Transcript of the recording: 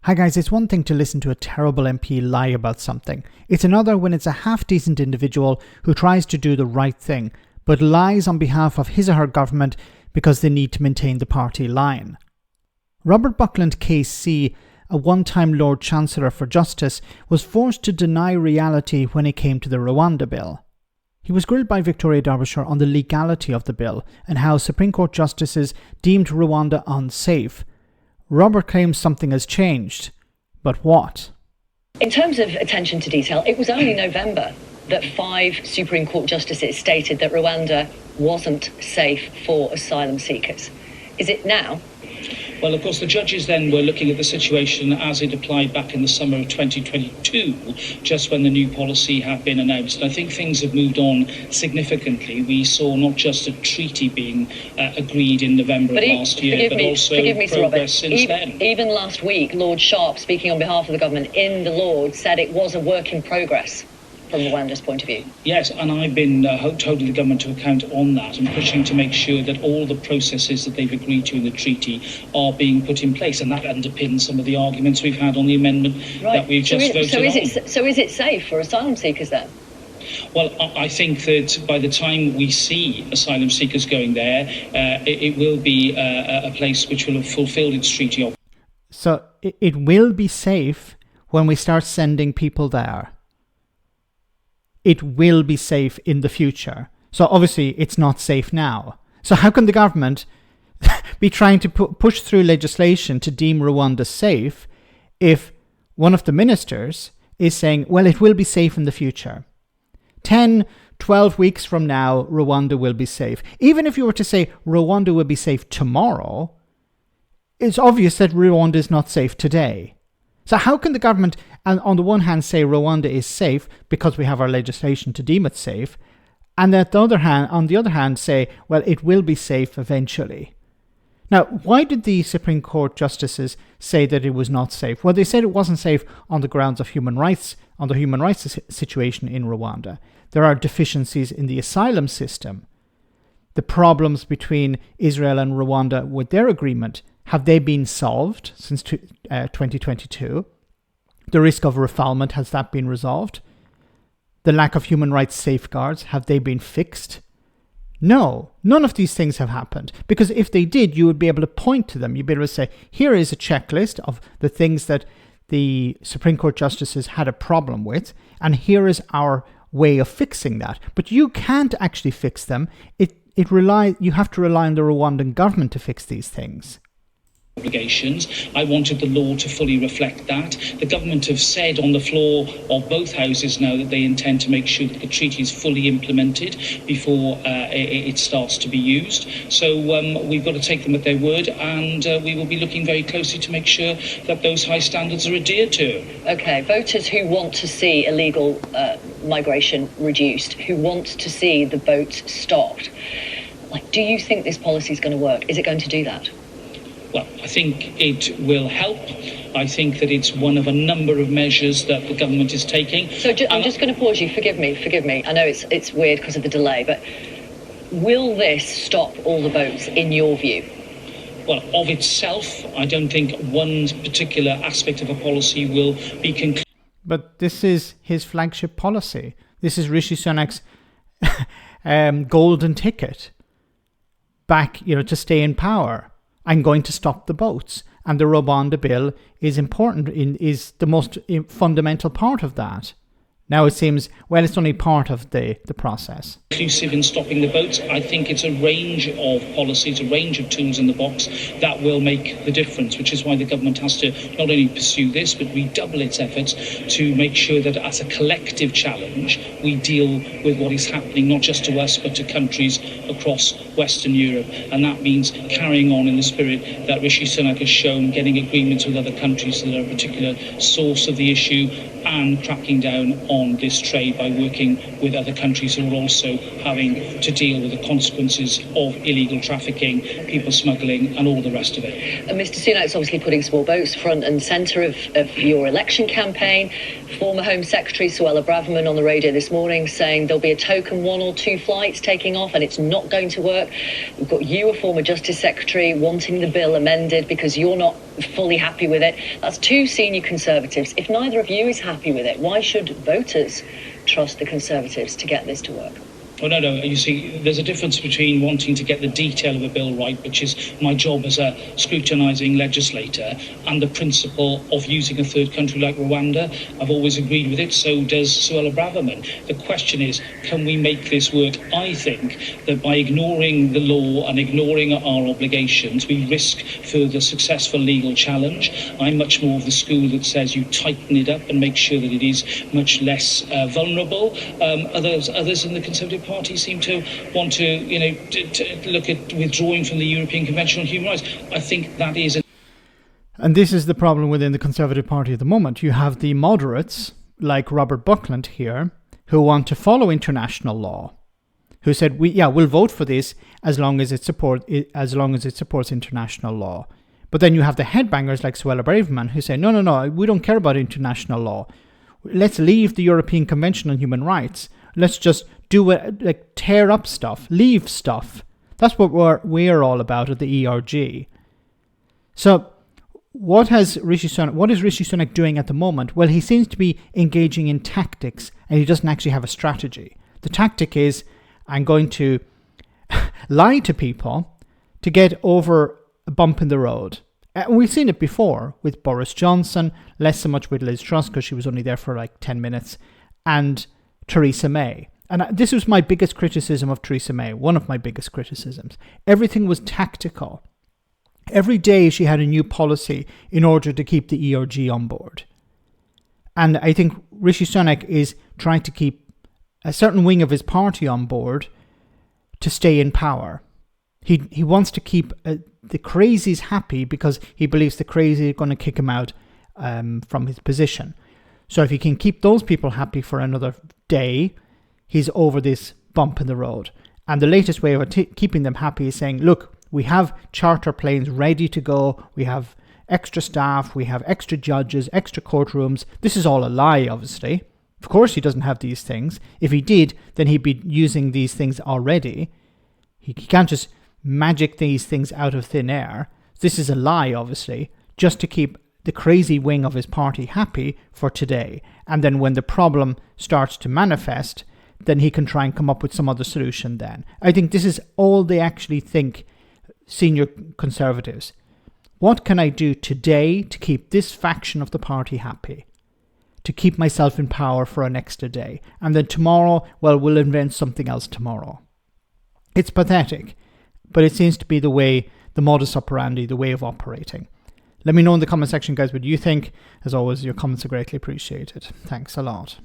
Hi guys, it's one thing to listen to a terrible MP lie about something. It's another when it's a half-decent individual who tries to do the right thing, but lies on behalf of his or her government because they need to maintain the party line. Robert Buckland KC, a one-time Lord Chancellor for Justice, was forced to deny reality when it came to the Rwanda Bill. He was grilled by Victora Derbyshire on the legality of the bill and how Supreme Court justices deemed Rwanda unsafe. Robert claims something has changed, but what? In terms of attention to detail, it was only November that 5 Supreme Court justices stated that Rwanda wasn't safe for asylum seekers. Is it now? Well, of course, the judges then were looking at the situation as it applied back in the summer of 2022, just when the new policy had been announced. And I think things have moved on significantly. We saw not just a treaty being agreed in November of last year, but also progress since then. Even last week, Lord Sharp, speaking on behalf of the government in the Lords, said it was a work in progress from Rwanda's point of view. Yes, and I've been holding the government to account on that and pushing to make sure that all the processes that they've agreed to in the treaty are being put in place, and that underpins some of the arguments we've had on the amendment that we've just voted on. So is it safe for asylum seekers then? Well, I think that by the time we see asylum seekers going there, it will be a place which will have fulfilled its treaty obligations. So it will be safe when we start sending people there. It will be safe in the future. So obviously it's not safe now. So how can the government be trying to push through legislation to deem Rwanda safe if one of the ministers is saying, well, it will be safe in the future? 10, 12 weeks from now, Rwanda will be safe. Even if you were to say Rwanda will be safe tomorrow, it's obvious that Rwanda is not safe today. So how can the government, on the one hand, say Rwanda is safe because we have our legislation to deem it safe, and on the other hand, say, well, it will be safe eventually? Now, why did the Supreme Court justices say that it was not safe? Well, they said it wasn't safe on the grounds of human rights, on the human rights situation in Rwanda. There are deficiencies in the asylum system. The problems between Israel and Rwanda with their agreement, have they been solved since 2022? The risk of refoulement, has that been resolved? The lack of human rights safeguards, have they been fixed? No, none of these things have happened. Because if they did, you would be able to point to them. You'd be able to say, here is a checklist of the things that the Supreme Court justices had a problem with, and here is our way of fixing that. But you can't actually fix them. You have to rely on the Rwandan government to fix these things. Obligations. I wanted the law to fully reflect that. The government have said on the floor of both houses now that they intend to make sure that the treaty is fully implemented before it starts to be used. So we've got to take them at their word, and we will be looking very closely to make sure that those high standards are adhered to. Okay, voters who want to see illegal migration reduced, who want to see the boats stopped, do you think this policy is going to work? Is it going to do that? Well, I think it will help. I think that it's one of a number of measures that the government is taking. So I'm just going to pause you. Forgive me. I know it's weird because of the delay, but will this stop all the boats in your view? Well, of itself, I don't think one particular aspect of a policy will be concluded. But this is his flagship policy. This is Rishi Sunak's golden ticket back, to stay in power. I'm going to stop the boats. And the Rwanda Bill is important, is the most fundamental part of that. Now it seems, well, it's only part of the process. Inclusive in stopping the boats, I think it's a range of policies, a range of tools in the box that will make the difference, which is why the government has to not only pursue this, but redouble its efforts to make sure that as a collective challenge, we deal with what is happening, not just to us, but to countries across Western Europe. And that means carrying on in the spirit that Rishi Sunak has shown, getting agreements with other countries that are a particular source of the issue, and cracking down on this trade by working with other countries who are also having to deal with the consequences of illegal trafficking, people smuggling, and all the rest of it. And Mr. Sunak's obviously putting small boats front and centre of your election campaign. Former Home Secretary Suella Braverman on the radio this morning saying there'll be a token 1 or 2 flights taking off and it's not going to work. We've got you, a former Justice Secretary, wanting the bill amended because you're not fully happy with it. That's 2 senior Conservatives. If neither of you is happy with it, why should voters trust the Conservatives to get this to work? Oh, no. You see, there's a difference between wanting to get the detail of a bill right, which is my job as a scrutinising legislator, and the principle of using a third country like Rwanda. I've always agreed with it, so does Suella Braverman. The question is, can we make this work? I think that by ignoring the law and ignoring our obligations, we risk further successful legal challenge. I'm much more of the school that says you tighten it up and make sure that it is much less vulnerable. Others in the Conservative Party seem to want to, to look at withdrawing from the European Convention on Human Rights. I think that is... And this is the problem within the Conservative Party at the moment. You have the moderates, like Robert Buckland here, who want to follow international law, who said, we'll vote for this as long as it supports international law. But then you have the headbangers like Suella Braverman who say, no, we don't care about international law. Let's leave the European Convention on Human Rights. Let's just do it, like tear up stuff, leave stuff. That's what we're all about at the ERG. So what is Rishi Sunak doing at the moment? Well, he seems to be engaging in tactics and he doesn't actually have a strategy. The tactic is, I'm going to lie to people to get over a bump in the road. We've seen it before with Boris Johnson, less so much with Liz Truss because she was only there for like 10 minutes, and Theresa May. And this was my biggest criticism of Theresa May, one of my biggest criticisms. Everything was tactical. Every day she had a new policy in order to keep the ERG on board. And I think Rishi Sunak is trying to keep a certain wing of his party on board to stay in power. He wants to keep the crazies happy because he believes the crazy are going to kick him out from his position. So if he can keep those people happy for another day, he's over this bump in the road. And the latest way of keeping them happy is saying, look, we have charter planes ready to go. We have extra staff. We have extra judges, extra courtrooms. This is all a lie, obviously. Of course he doesn't have these things. If he did, then he'd be using these things already. He can't just magic these things out of thin air. This is a lie, obviously, just to keep the crazy wing of his party happy for today. And then when the problem starts to manifest, then he can try and come up with some other solution then. I think this is all they actually think, senior Conservatives. What can I do today to keep this faction of the party happy? To keep myself in power for an extra day. And then tomorrow, well, we'll invent something else tomorrow. It's pathetic, but it seems to be the way, the modus operandi, the way of operating. Let me know in the comment section, guys, what you think. As always, your comments are greatly appreciated. Thanks a lot.